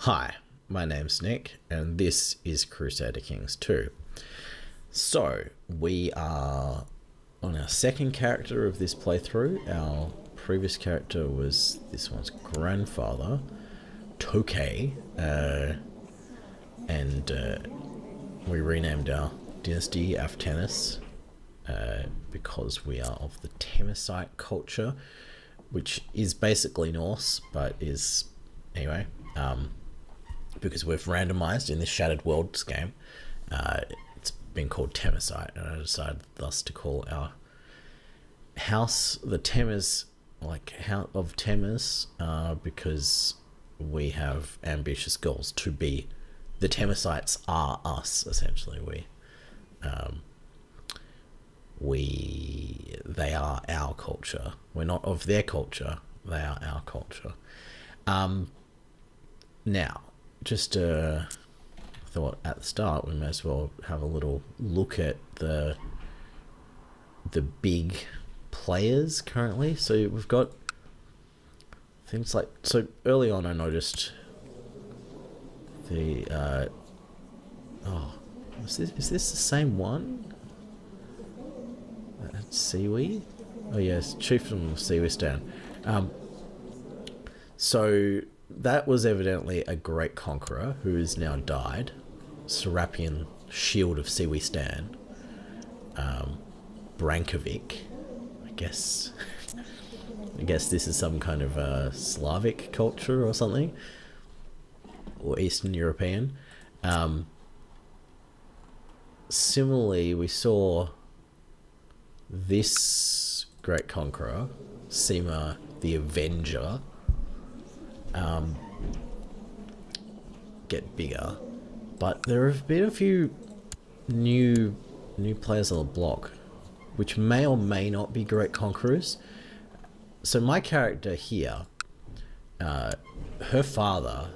Hi, my name's Nick, and this is Crusader Kings II. So, we are on our second character of this playthrough. Our previous character was this one's grandfather, Tokay, and we renamed our dynasty Aftenis because we are of the Temesite culture, which is basically Norse, but is, anyway, because we've randomized in this Shattered Worlds game, it's been called Temesite, and I decided thus to call our house the Temes, like House of Temes, because we have ambitious goals to be the Temesites are us, essentially. They are our culture. We're not of their culture, they are our culture. Now, just thought at the start we may as well have a little look at the big players currently. So we've got things like, so early on I noticed the is this the same one? Seaweed? Oh yes, Chieftain of Seaweed. So that was evidently a great conqueror who has now died. Serapion Shield of Seaweed. Brankovic. I guess this is some kind of Slavic culture or something, or Eastern European. Similarly, we saw this great conqueror, Sema the Avenger, get bigger, but there have been a few new players on the block, which may or may not be great conquerors. So my character here, her father,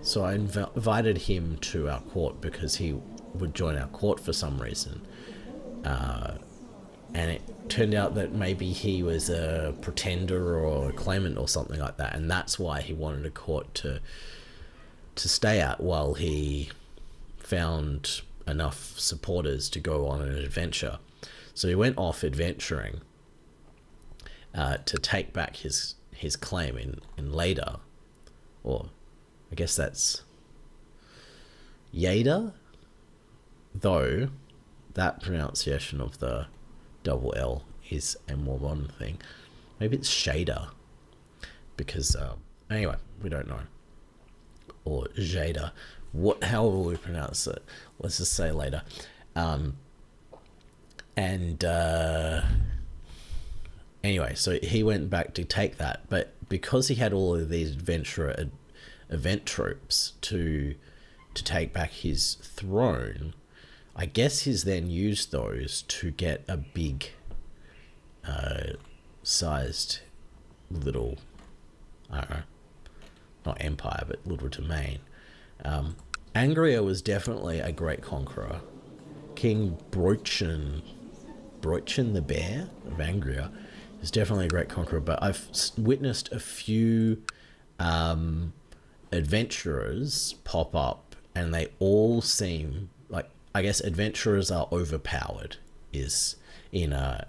so I invited him to our court because he would join our court for some reason, and it turned out that maybe he was a pretender or a claimant or something like that, and that's why he wanted a court to stay at while he found enough supporters to go on an adventure. So he went off adventuring to take back his claim in Leda, or I guess that's Yada, though that pronunciation of the double L is a more modern thing. Maybe it's Shader, because anyway, we don't know. Or Jada, how will we pronounce it? Let's just say later. Anyway, so he went back to take that, but because he had all of these adventurer event troops to take back his throne, I guess he's then used those to get a big sized little, I don't know, not empire, but little domain. Angria was definitely a great conqueror. King Broichin the Bear of Angria is definitely a great conqueror, but I've witnessed a few adventurers pop up, and they all seem like, I guess adventurers are overpowered, is in the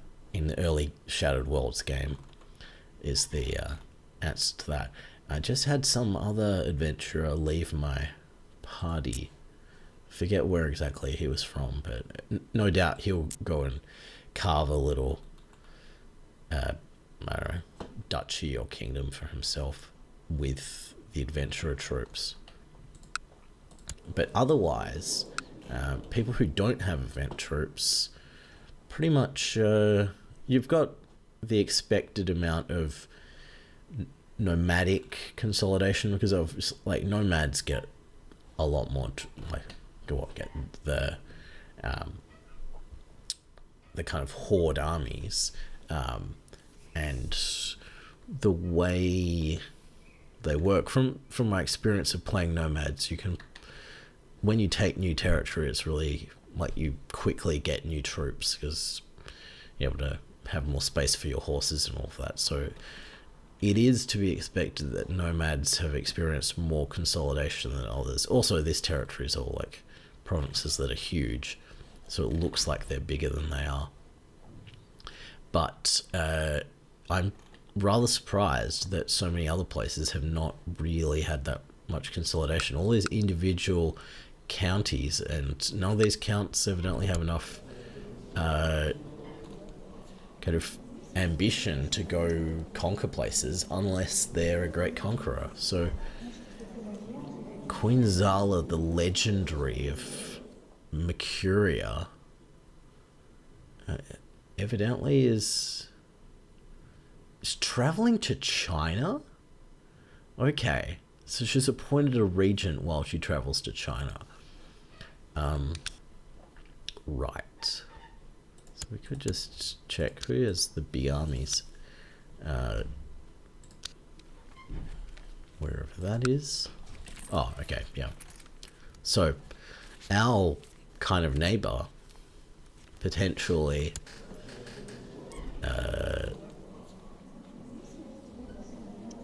early Shattered Worlds game, is the answer to that. I just had some other adventurer leave my party. Forget where exactly he was from, but no doubt he'll go and carve a little I don't know, duchy or kingdom for himself with the adventurer troops. But otherwise, people who don't have event troops, pretty much you've got the expected amount of nomadic consolidation, because of like nomads get a lot more get the kind of horde armies, and the way they work, from my experience of playing nomads, you can, when you take new territory, it's really like you quickly get new troops because you're able to have more space for your horses and all of that. So it is to be expected that nomads have experienced more consolidation than others. Also, this territory is all like provinces that are huge, so it looks like they're bigger than they are. But I'm rather surprised that so many other places have not really had that much consolidation. All these individual counties, and none of these counts evidently have enough kind of ambition to go conquer places unless they're a great conqueror. So Queen Zala, the legendary of Mercuria, evidently is traveling to China. Okay, so she's appointed a regent while she travels to China. Right. So we could just check who has the big armies. Wherever that is. Oh, okay, yeah. So, our kind of neighbor, potentially,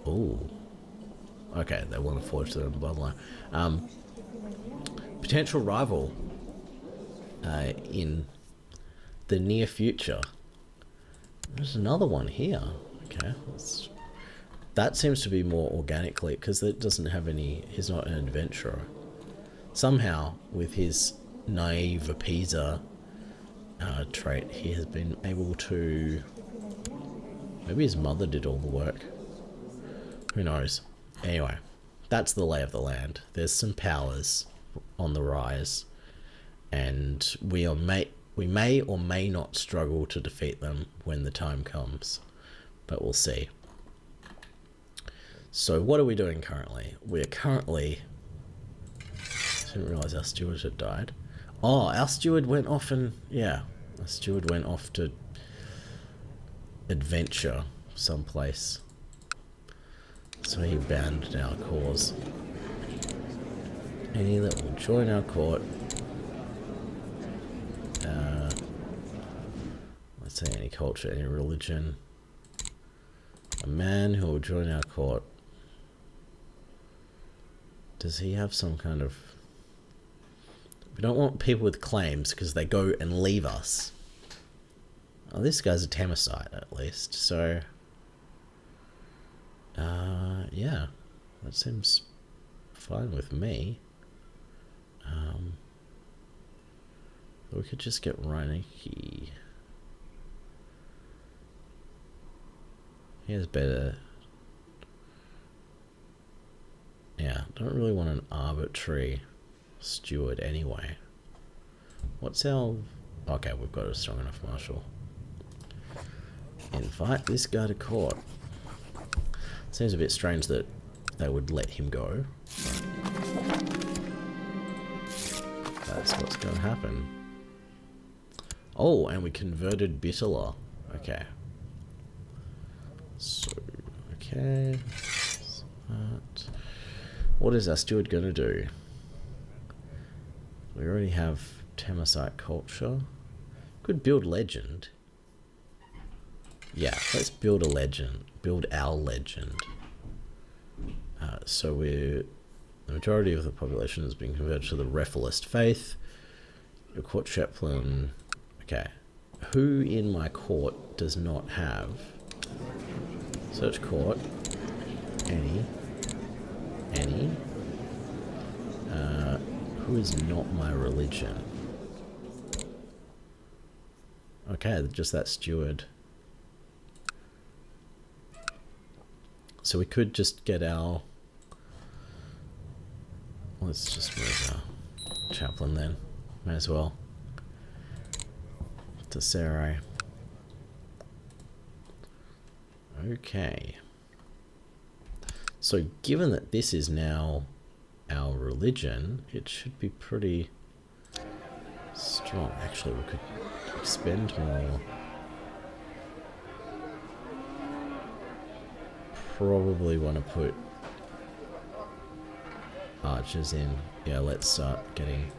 oh, okay, they want to forge their own bloodline. Potential rival in the near future. There's another one here. Okay, that seems to be more organically, because it doesn't have any, he's not an adventurer. Somehow, with his naive appeaser trait, he has been able to, maybe his mother did all the work. Who knows? Anyway, that's the lay of the land. There's some powers on the rise, and we may or may not struggle to defeat them when the time comes, but we'll see. So what are we doing currently? We're currently... I didn't realise our steward had died. Oh, our steward went off and... Yeah, our steward went off to adventure someplace. So he abandoned our cause. Any that will join our court. Let's say any culture, any religion. A man who will join our court. Does he have some kind of... We don't want people with claims because they go and leave us. Oh, this guy's a Temesite at least, so... yeah, that seems fine with me. We could just get Reineke. He has better... Yeah, don't really want an arbitrary steward anyway. What's our... Okay, we've got a strong enough marshal. Invite this guy to court. Seems a bit strange that they would let him go. That's what's going to happen. Oh, and we converted Bitterla. Okay. So, okay. Smart. What is our steward going to do? We already have Temesite culture. Could build legend. Yeah, let's build a legend. Build our legend. So the majority of the population has been converted to the Refilist faith. Your court chaplain. Okay. Who in my court does not have? Search court. Any. Who is not my religion? Okay, just that steward. So we could just get our... Let's just move our chaplain then. May as well. To Sarai. Okay. So given that this is now our religion, it should be pretty strong. Actually, we could expend more. Probably want to put archers in. Yeah, let's start getting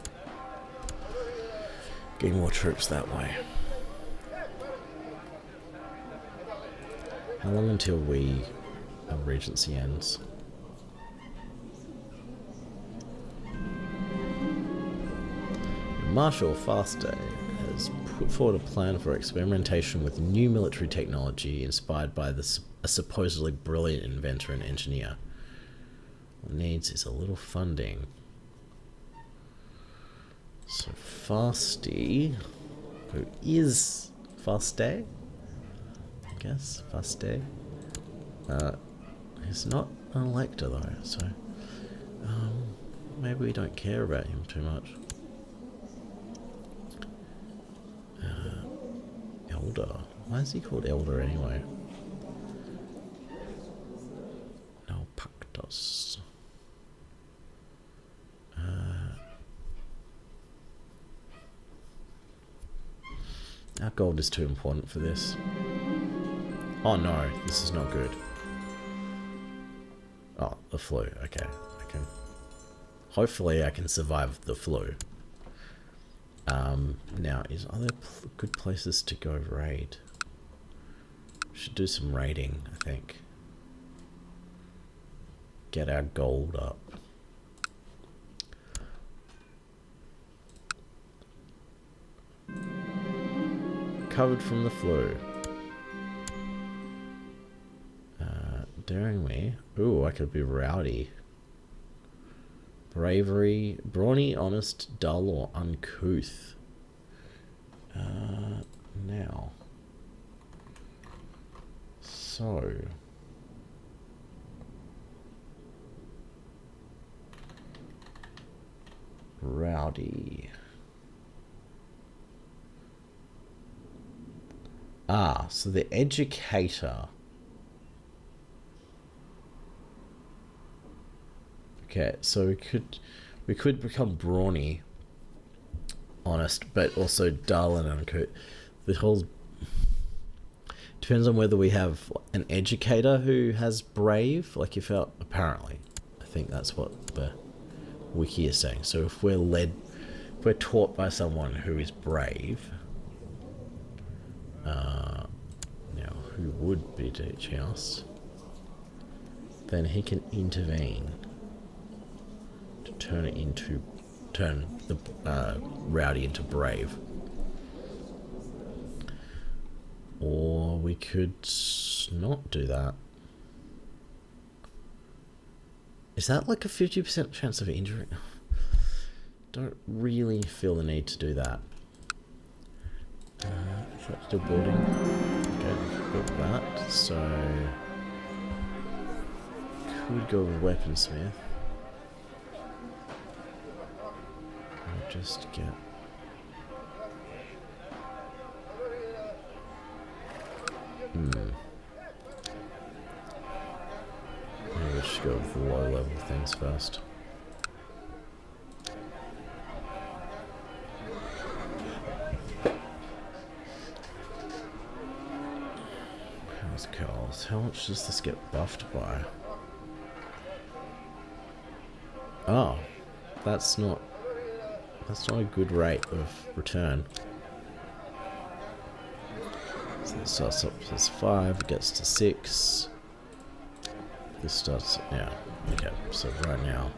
more troops that way. How long until we our regency ends. Marshal Faste has put forward a plan for experimentation with new military technology inspired by a supposedly brilliant inventor and engineer. What needs is a little funding. So Faste, who is Faste, I guess, Faste, he's not an elector though, so maybe we don't care about him too much. Elder. Why is he called Elder anyway? No Pactus. Our gold is too important for this. Oh no, this is not good. Oh, the flu. Okay, hopefully I can survive the flu. Now, are there good places to go raid? We should do some raiding, I think. Get our gold up. Covered from the flu. Daring me. Ooh, I could be rowdy. Bravery, brawny, honest, dull, or uncouth. Now. So. Rowdy. Ah, so the educator. Okay, so we could become brawny, honest, but also dull and uncouth. The whole depends on whether we have an educator who has brave, like if our, apparently, I think that's what the wiki is saying. So if we're taught by someone who is brave, now who would be teaching us, then he can intervene. Turn the rowdy into brave. Or we could not do that. Is that like a 50% chance of injury? Don't really feel the need to do that. Is that still building? Okay, we've built that. So could go with weaponsmith. Just get maybe we should go with the low level things first. How's Carl's? How much does this get buffed by? Oh, that's not a good rate of return. So this starts up to 5, it gets to 6. This starts, yeah, okay. So right now,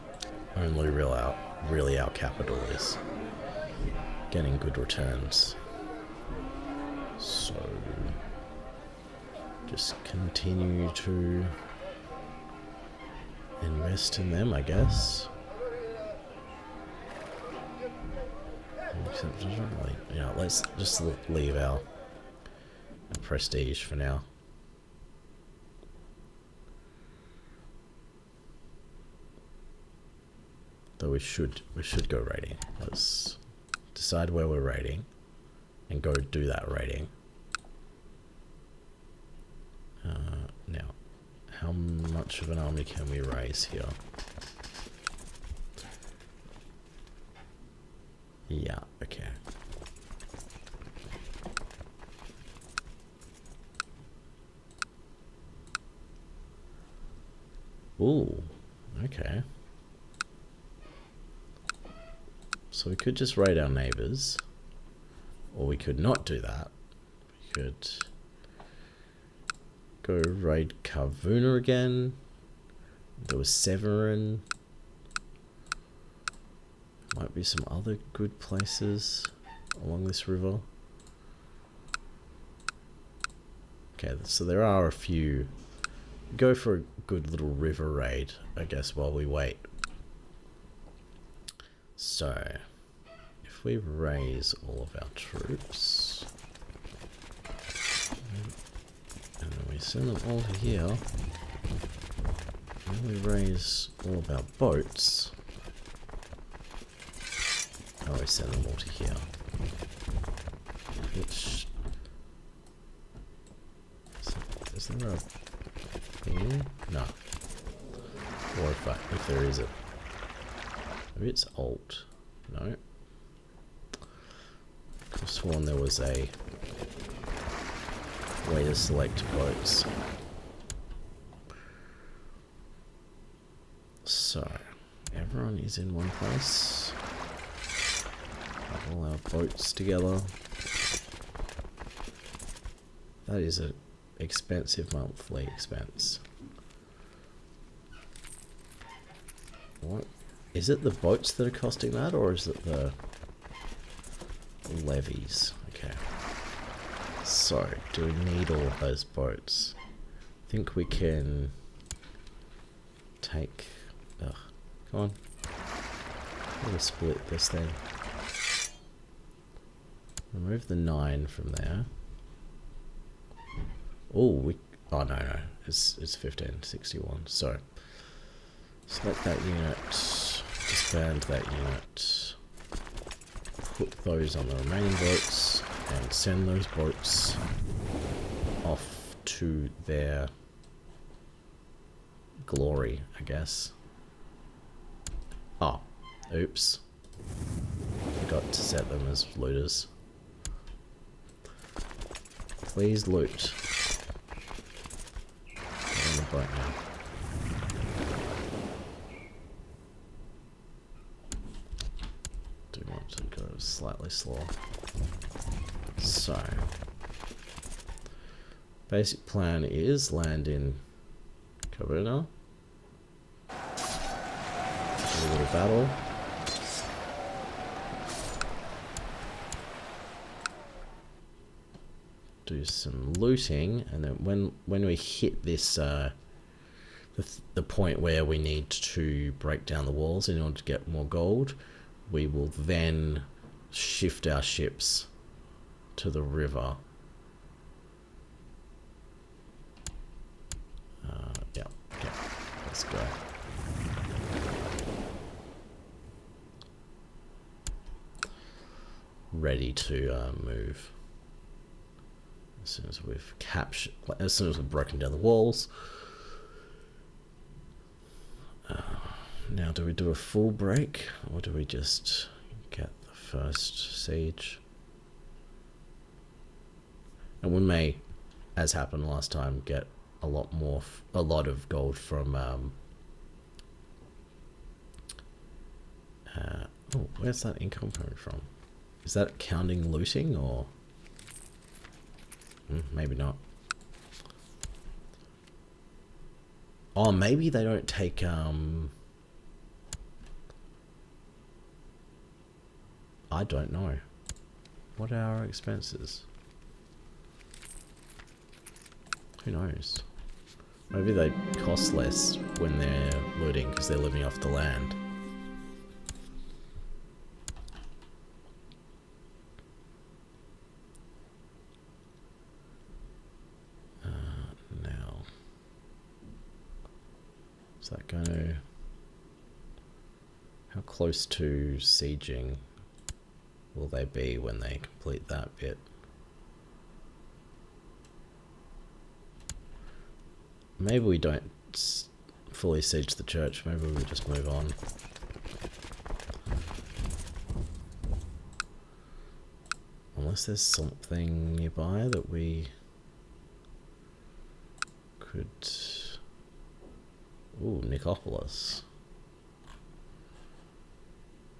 only really our capital is getting good returns. So just continue to invest in them, I guess. Yeah, let's just leave our prestige for now. Though we should go raiding. Let's decide where we're raiding and go do that raiding. Now, how much of an army can we raise here? Yeah, okay. Ooh, okay. So we could just raid our neighbors, or we could not do that. We could go raid Kavuna again. There was Severin. Might be some other good places along this river. Okay, so there are a few. Go for a good little river raid, I guess, while we wait. So, if we raise all of our troops, and then we send them all to here, and we raise all of our boats, and we send them all to here. Which, is there a thing? No. Or if there is it. Maybe it's alt. No. Could have sworn there was a way to select boats. So, everyone is in one place. Have all our boats together. That is an expensive monthly expense. What? Is it the boats that are costing that, or is it the levies? Okay. So, do we need all of those boats? I think we can take... Ugh, come on. Let me split this thing. Remove the 9 from there. Oh, oh no, it's 1561. So, select that unit, disband that unit, put those on the remaining boats, and send those boats off to their glory, I guess. Oh, oops. Forgot to set them as looters. Please loot. Get on the boat now. Do want to go slightly slower. So, basic plan is land in Kavuna. A little battle. Do some looting, and then when we hit this the point where we need to break down the walls in order to get more gold, we will then shift our ships to the river. Yeah, okay, let's go. Ready to move. As soon as we've captured, as soon as we've broken down the walls. Now, do we do a full break, or do we just get the first siege? And we may, as happened last time, get a lot of gold from. Oh, where's that income coming from? Is that counting looting, or? Maybe not. Oh, maybe they don't take, I don't know. What are our expenses? Who knows? Maybe they cost less when they're looting because they're living off the land. Now, is that going to... How close to sieging will they be when they complete that bit? Maybe we don't fully siege the church, maybe we just move on. Unless there's something nearby that we could... Ooh, Nicopolis.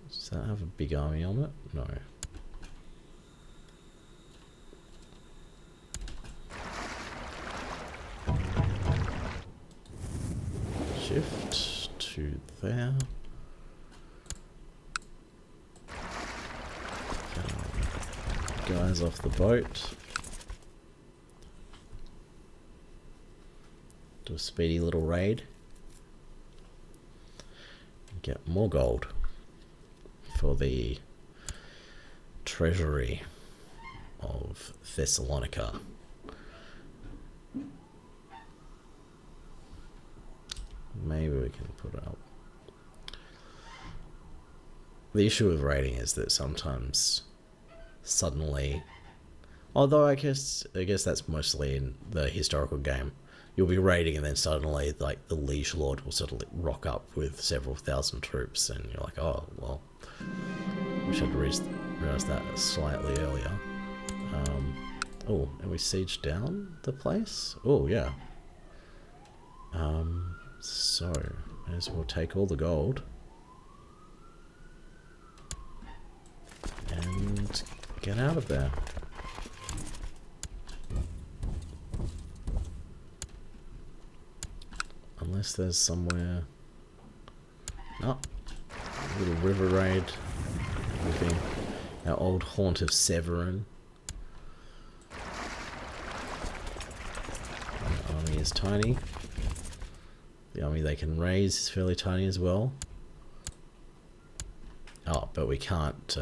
Does that have a big army on it? No. guys off the boat. Do a speedy little raid. Get more gold for the treasury of Thessalonica. Maybe we can put up. The issue with raiding is that sometimes suddenly, although I guess that's mostly in the historical game, you'll be raiding and then suddenly like the liege lord will suddenly rock up with several thousand troops and you're like, oh well, we should realize that slightly earlier. Oh, and we siege down the place? Oh yeah. So as we'll take all the gold and get out of there. Unless there's somewhere... No. A little river raid. Looking. Our old haunt of Severin. The army is tiny. The army they can raise is fairly tiny as well. Oh, but we can't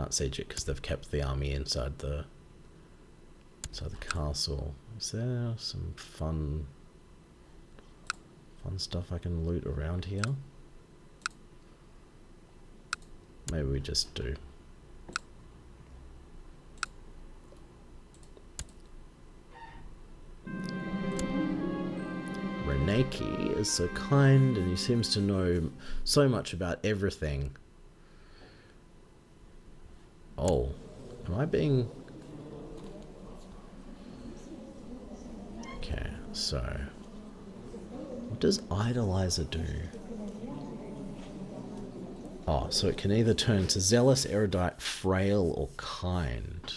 siege it because they've kept the army inside the castle. Is there some fun stuff I can loot around here? Maybe we just do. Reneki is so kind and he seems to know so much about everything. Oh, am I being... Okay, so... What does Idolizer do? Oh, so it can either turn to zealous, erudite, frail, or kind.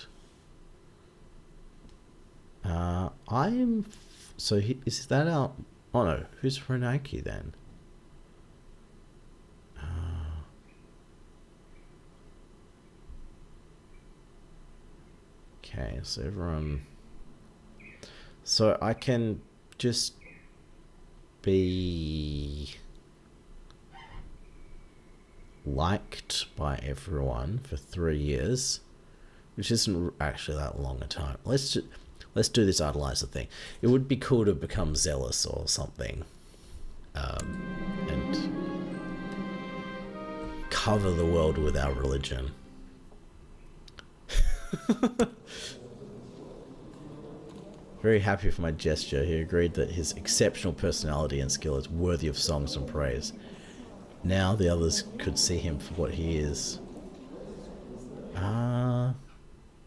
Is that our... Oh no, who's Renaki then? Okay, so everyone... So I can just be liked by everyone for 3 years, which isn't actually that long a time. Let's do this idolizer thing. It would be cool to become zealous or something, and cover the world with our religion. Very happy for my gesture. He agreed that his exceptional personality and skill is worthy of songs and praise. Now the others could see him for what he is.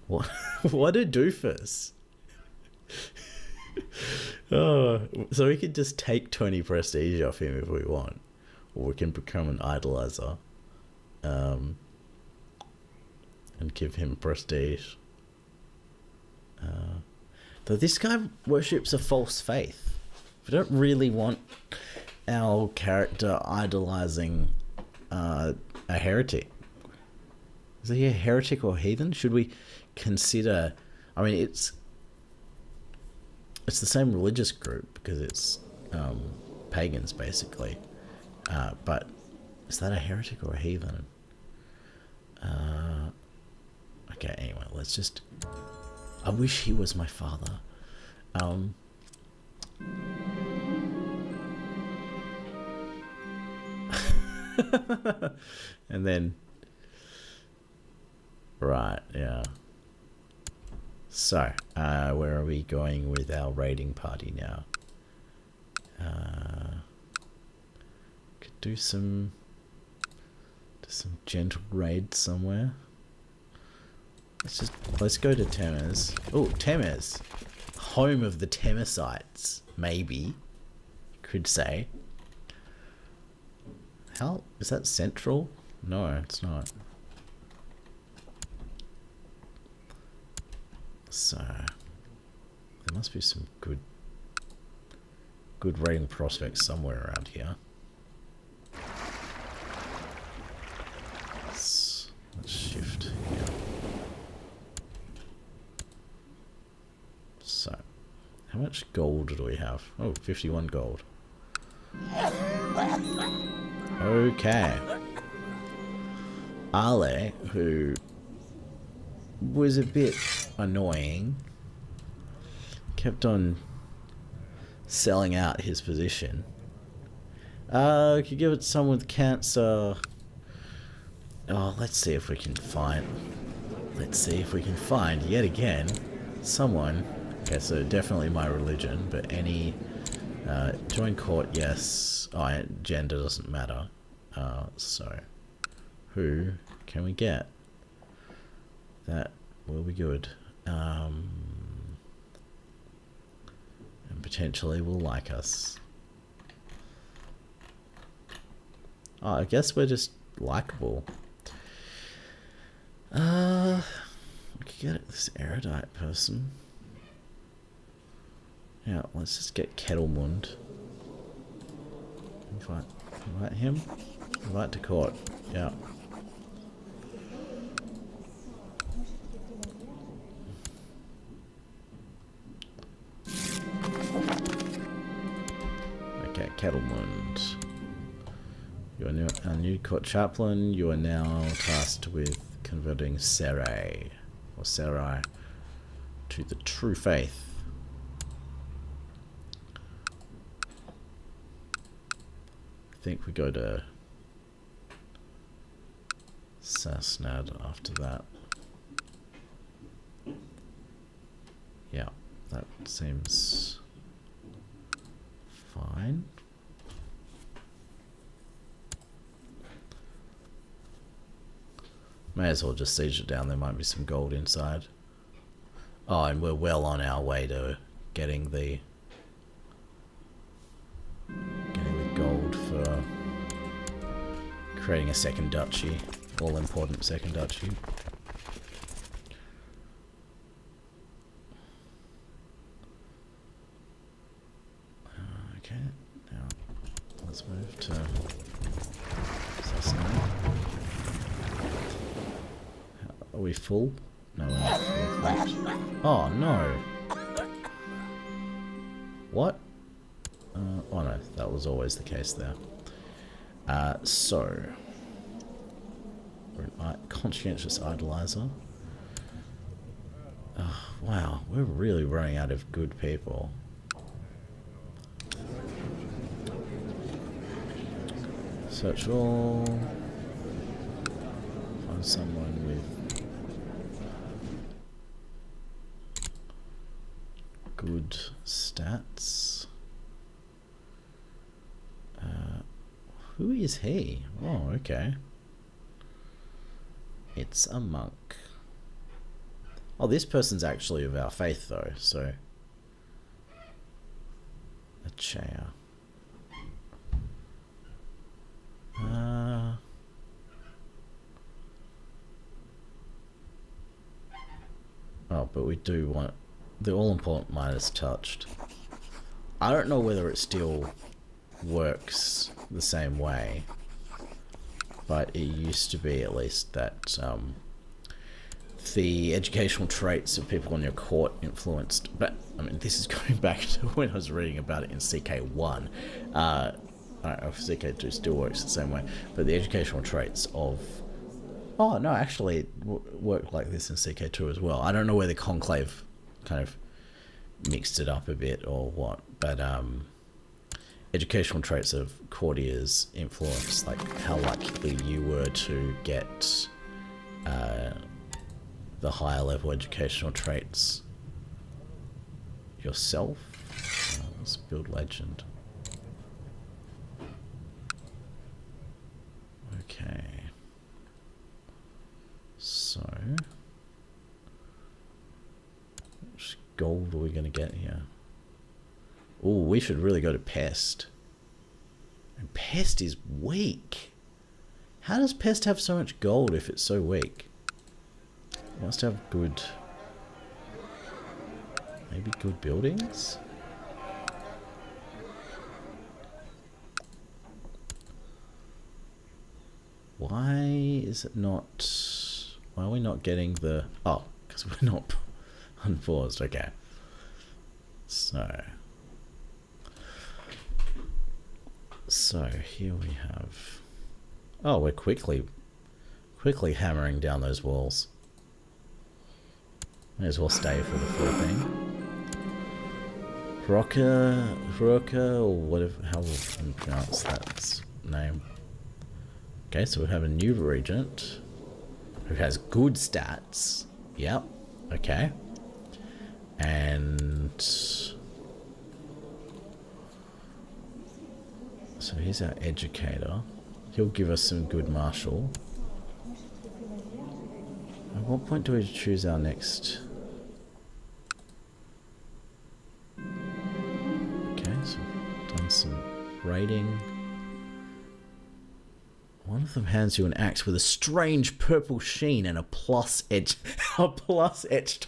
What? What a doofus. Oh, so we could just take 20 prestige off him if we want. Or we can become an idolizer. And give him prestige. Though this guy worships a false faith. We don't really want our character idolizing a heretic. Is he a heretic or heathen? Should we consider... I mean, it's the same religious group because it's pagans, basically. But is that a heretic or a heathen? Okay, anyway, let's just... I wish he was my father. And then... Right, yeah. So, where are we going with our raiding party now? Could do some gentle raid somewhere. Let's go to Temes. Oh, Temes. Home of the Temesites, maybe. You could say. How is that central? No, it's not. So there must be some good raiding prospects somewhere around here. Let's shift here. How much gold do we have? Oh, 51 gold. Okay. Ale, who was a bit annoying, kept on selling out his position. Could give it to someone with cancer. Oh, let's see if we can find... Let's see if we can find, yet again, someone... Okay, so definitely my religion, but any... join court, yes. Oh, gender doesn't matter. So... Who can we get? That will be good. And potentially will like us. Oh, I guess we're just likable. We could get this erudite person. Yeah, let's just get Kettlemund. Invite him. Invite to court. Yeah. Okay, Kettlemund. You are a new court chaplain. You are now tasked with converting Sarai to the true faith. I think we go to Sasnad after that. Yeah, that seems fine. May as well just siege it down. There might be some gold inside. Oh, and we're well on our way to getting the gold for creating a second duchy, all important second duchy. Okay, now let's move to Sassanah. Are we full? No, we're not full. Oh no! What? Oh no, that was always the case there. So, we're an conscientious idolizer. Wow, we're really running out of good people. Search all. Find someone with good stats. Who is he? Oh, okay. It's a monk. Oh, this person's actually of our faith, though, so... A chair. Oh, but we do want... The all-important minus touched. I don't know whether it still works the same way, but it used to be at least that the educational traits of people on your court influenced, but I mean this is going back to when I was reading about it in CK1. I don't know if CK2 still works the same way, but the educational traits of... Oh no, actually it worked like this in CK2 as well. I don't know where the Conclave kind of mixed it up a bit or what, but educational traits of courtiers influence like how likely you were to get the higher level educational traits yourself. Let's build legend. Okay. So, how much gold are we going to get here? Oh, we should really go to Pest. And Pest is weak. How does Pest have so much gold if it's so weak? It must have good... Maybe good buildings? Why is it not... Why are we not getting the... Oh, because we're not unpaused. Okay. So here we have... Oh, we're quickly hammering down those walls. May as well stay for the full thing. Hiroka, or whatever, how we pronounce that name. Okay, so we have a new regent who has good stats. Yep. Okay. And so he's our educator. He'll give us some good martial. At what point do we choose our next? Okay, so we've done some raiding. One of them hands you an axe with a strange purple sheen and a plus etched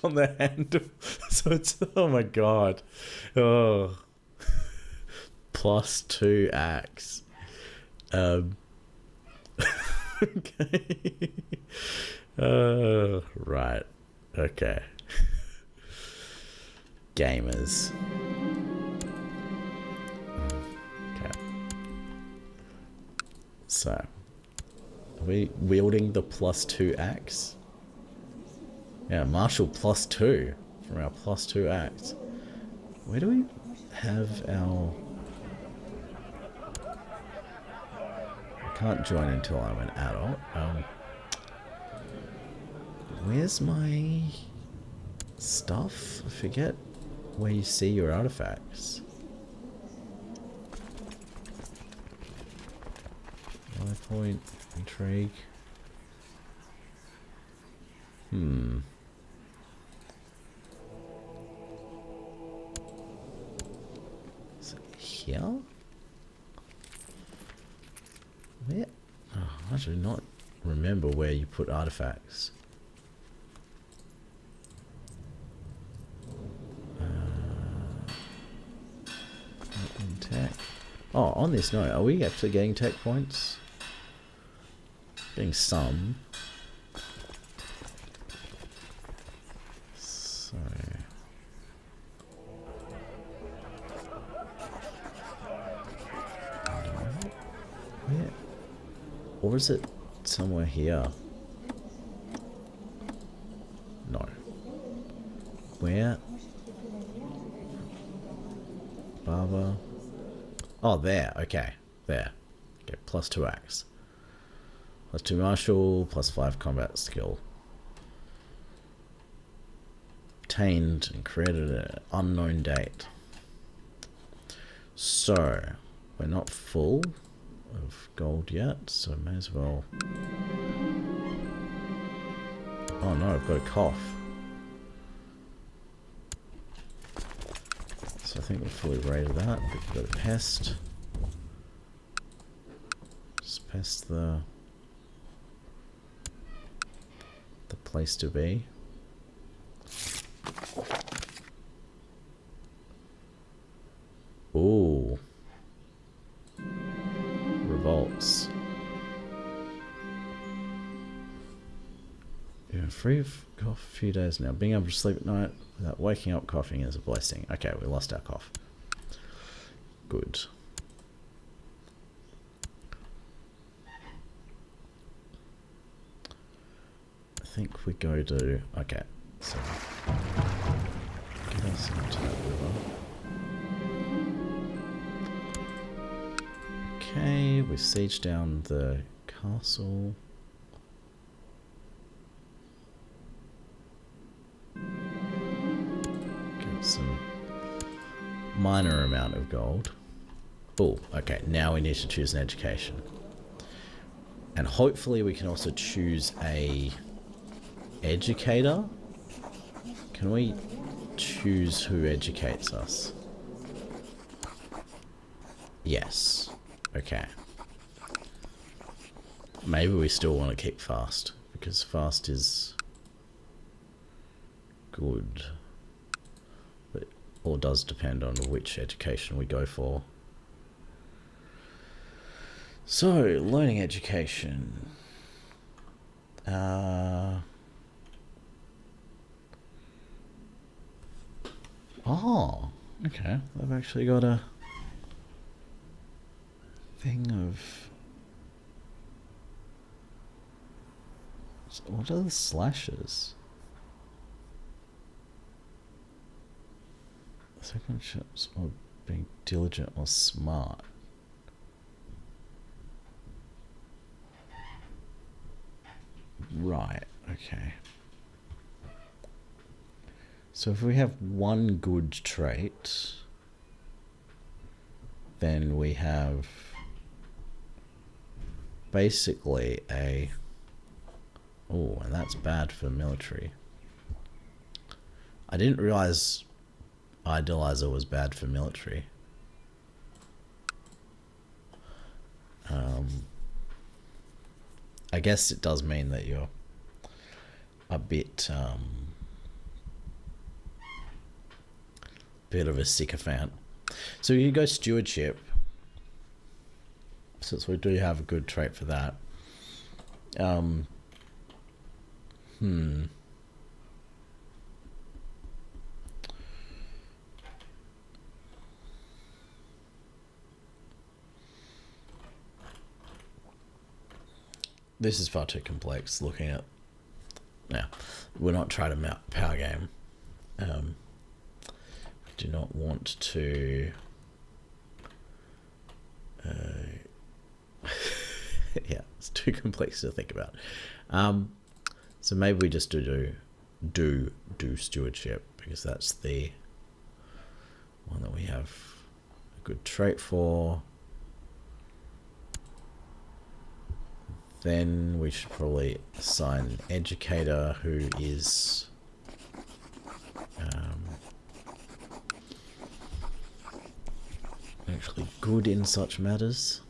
on the handle. So it's, oh my god. Oh. +2 axe. Okay. Right. Okay. Gamers. Okay. So, are we wielding the +2 axe? Yeah, martial +2 from our +2 axe. Where do we have our... I can't join until I'm an adult. Where's my stuff? I forget where you see your artifacts. Point, intrigue. Is it here? Where? Oh, I do not remember where you put artifacts. Tech. Oh, on this note, are we actually getting tech points? Getting some. So... where? Or is it somewhere here? No. Where? Barber. Oh, there. Okay. There. Okay, +2 axe. +2 martial, +5 combat skill. Obtained and created at an unknown date. So, we're not full of gold yet, so may as well... Oh no, I've got a cough. So I think we've fully raided that. We've got a pest. Just pest the place to be. Ooh. Revolts. You're free of cough a few days now. Being able to sleep at night without waking up coughing is a blessing. Okay, we lost our cough. Good. I think we go to... Okay, so... get us into that river. Okay, we siege down the castle. Get some minor amount of gold. Oh, okay, now we need to choose an education. And hopefully we can also choose a educator. Can we choose who educates us? Yes. Okay. Maybe we still want to keep fast, because fast is good. But it all does depend on which education we go for. So, learning education. Oh, Okay, I've actually got a thing of... What are the slashes? Second ships or being diligent or smart. Right, okay. So if we have one good trait, then we have basically a... Oh, and that's bad for military. I didn't realize Idolizer was bad for military. I guess it does mean that you're a bit of a sycophant. So you go stewardship, since we do have a good trait for that. This is far too complex looking at... Now, we're not trying to mount power game. We do not want to... yeah, it's too complex to think about. So maybe we just do stewardship, because that's the one that we have a good trait for. Then we should probably assign an educator who is actually good in such matters.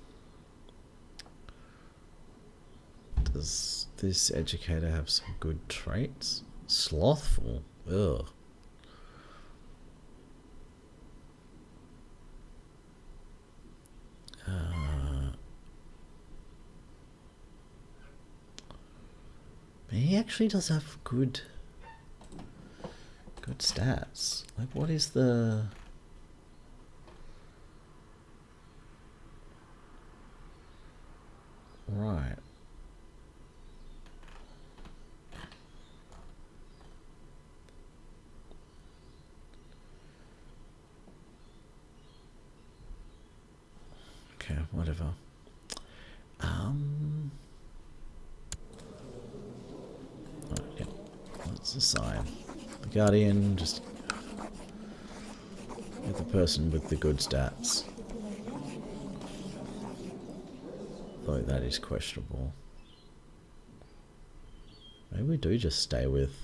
Does this educator have some good traits? Slothful? Ugh. He actually does have good stats. Like, what is the... Right. Okay, whatever. Yeah. Let's assign the Guardian, just get the person with the good stats. Though that is questionable. Maybe we do just stay with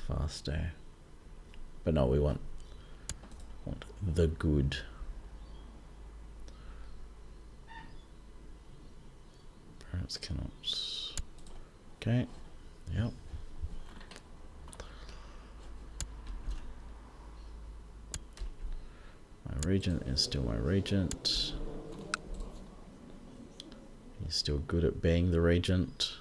faster. But no, we want the good. Parents cannot. Okay. Yep. My regent is still my regent. He's still good at being the regent.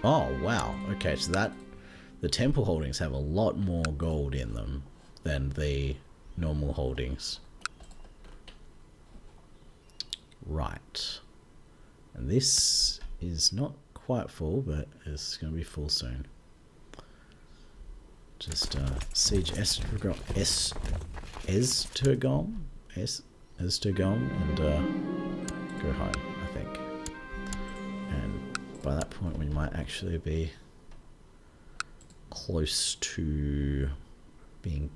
Oh, wow. Okay, so that... The temple holdings have a lot more gold in them than the normal holdings. Right. And this is not quite full, but it's going to be full soon. Just siege Esturgom, and go home, I think. And by that point we might actually be close to being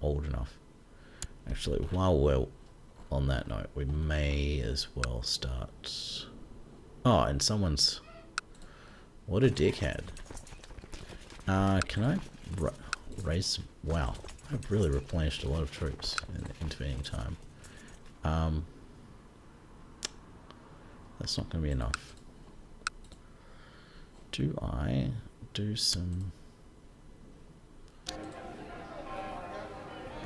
old enough. Actually, while we're on that note, we may as well start... Oh, and someone's... What a dickhead. Can I raise... Wow, I've really replenished a lot of troops in the intervening time. That's not going to be enough. Do I do some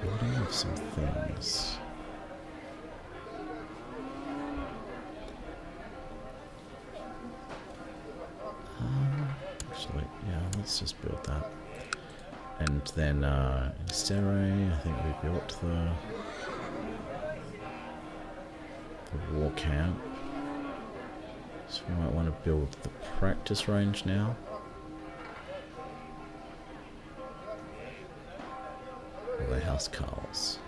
building of some things? build that. And then in Stere, I think we built the war camp. So we might want to build the practice range now. Or the house Carls.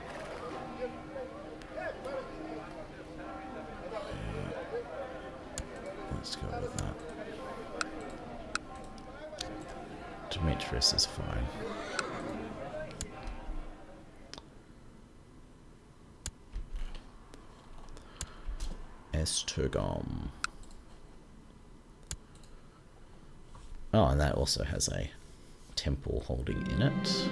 Let's go with that. Demetrius is fine. Esturgom. Oh, and that also has a temple holding in it.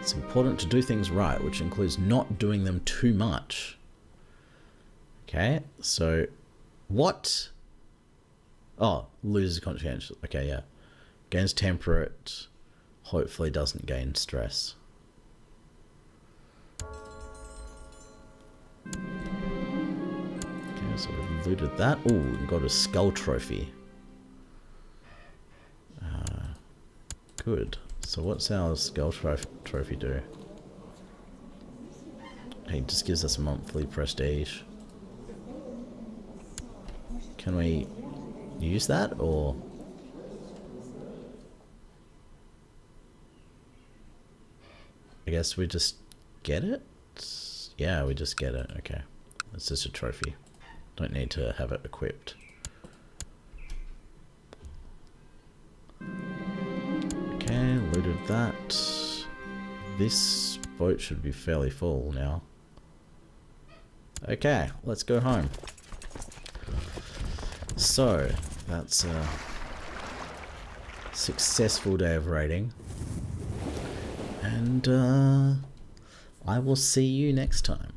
It's important to do things right, which includes not doing them too much. Okay, so what? Oh, loses conscientious. Okay, yeah. Gains temperate. Hopefully doesn't gain stress. Okay, so we've looted that. Oh, we got a skull trophy. Good. So what's our skull trophy do? He just gives us monthly prestige. Can we use that, or? I guess we just get it? Yeah, we just get it. Okay. It's just a trophy. Don't need to have it equipped. Okay, looted that. This boat should be fairly full now. Okay, let's go home. So, that's a successful day of raiding. And I will see you next time.